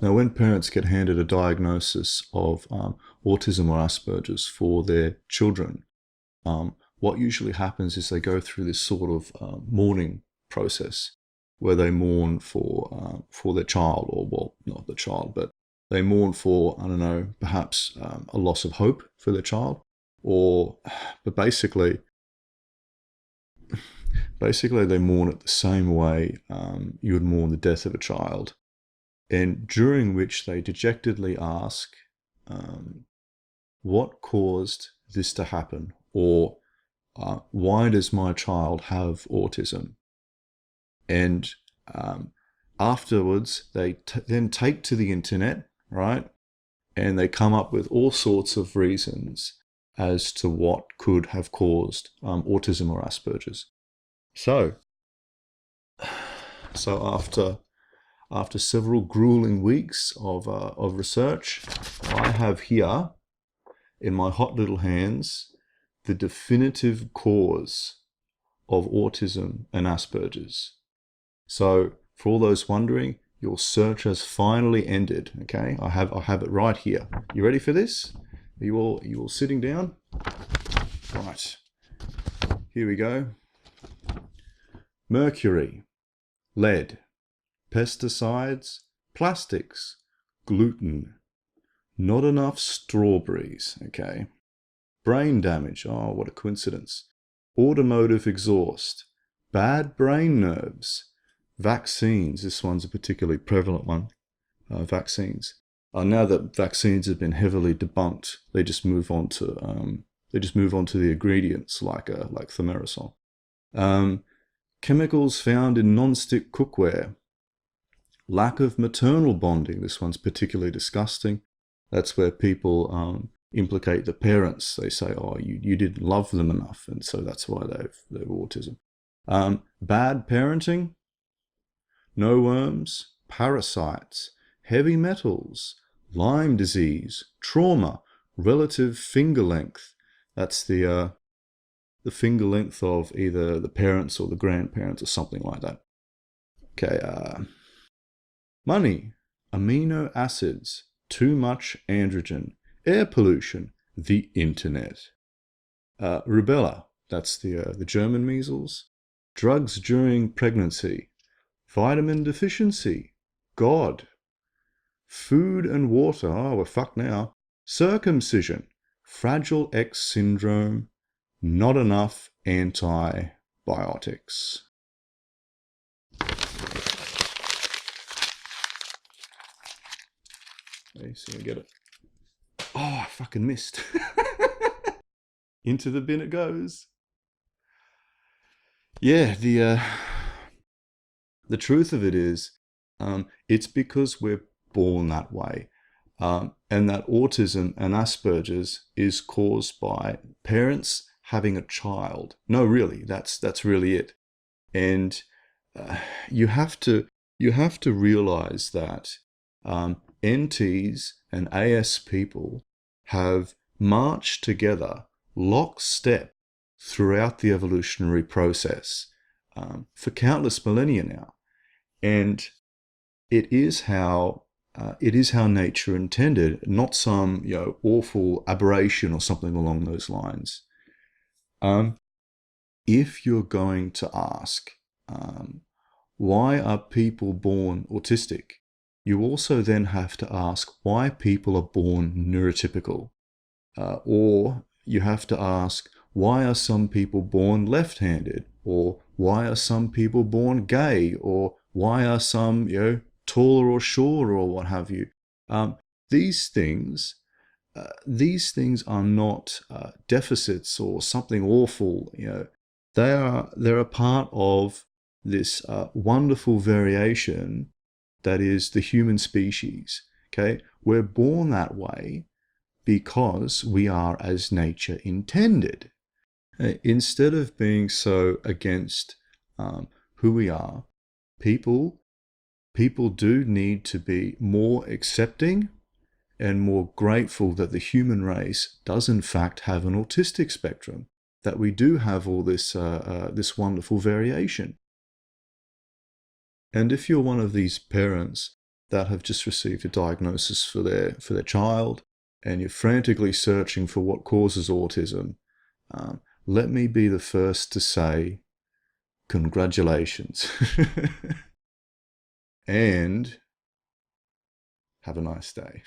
Now, when parents get handed a diagnosis of autism or Asperger's for their children, what usually happens is they go through this sort of mourning process where they mourn for their child, or well, not the child, but they mourn for, I don't know, perhaps a loss of hope for their child, or but basically they mourn it the same way you would mourn the death of a child, and during which they dejectedly ask, what caused this to happen, or why does my child have autism? And afterwards, they then take to the internet, right? And they come up with all sorts of reasons as to what could have caused autism or Asperger's. So, after several grueling weeks of research, I have here in my hot little hands the definitive cause of autism and Asperger's. So for all those wondering, your search has finally ended. Okay, I have it right here. You ready for this? Are you all sitting down? Right. Here we go. Mercury, lead, pesticides, plastics, gluten, not enough strawberries. Okay. Brain damage. Oh, what a coincidence. Automotive exhaust, bad brain nerves, vaccines. This one's a particularly prevalent one. Vaccines. Now that vaccines have been heavily debunked, they just move on to the ingredients like thimerosal. Chemicals found in non-stick cookware. Lack of maternal bonding. This one's particularly disgusting. That's where people implicate the parents. They say, oh, you didn't love them enough, and so that's why they've autism. Bad parenting, no worms, parasites, heavy metals, Lyme disease, trauma, relative finger length. That's the finger length of either the parents or the grandparents or something like that. Okay, money, amino acids, too much androgen, air pollution, the internet. Rubella, that's the German measles. Drugs during pregnancy. Vitamin deficiency. God. Food and water, oh, we're fucked now. Circumcision. Fragile X syndrome. Not enough antibiotics. Okay, see, I get it. Oh, I fucking missed. Into the bin it goes. Yeah, the truth of it is, it's because we're born that way. And that autism and Asperger's is caused by parents having a child. No, really, that's really it. And you have to realize that NTs and AS people have marched together lockstep throughout the evolutionary process for countless millennia now, and it is how nature intended, not some awful aberration or something along those lines. If you're going to ask why are people born autistic, you also then have to ask why people are born neurotypical, or you have to ask why are some people born left-handed, or why are some people born gay, or why are some taller or shorter, or what have you. These things are not deficits or something awful. They're a part of this wonderful variation that is the human species. Okay, we're born that way because we are as nature intended. Instead of being so against who we are, people do need to be more accepting and more grateful that the human race does in fact have an autistic spectrum, that we do have all this this wonderful variation. And if you're one of these parents that have just received a diagnosis for their child, and you're frantically searching for what causes autism, let me be the first to say congratulations. And have a nice day.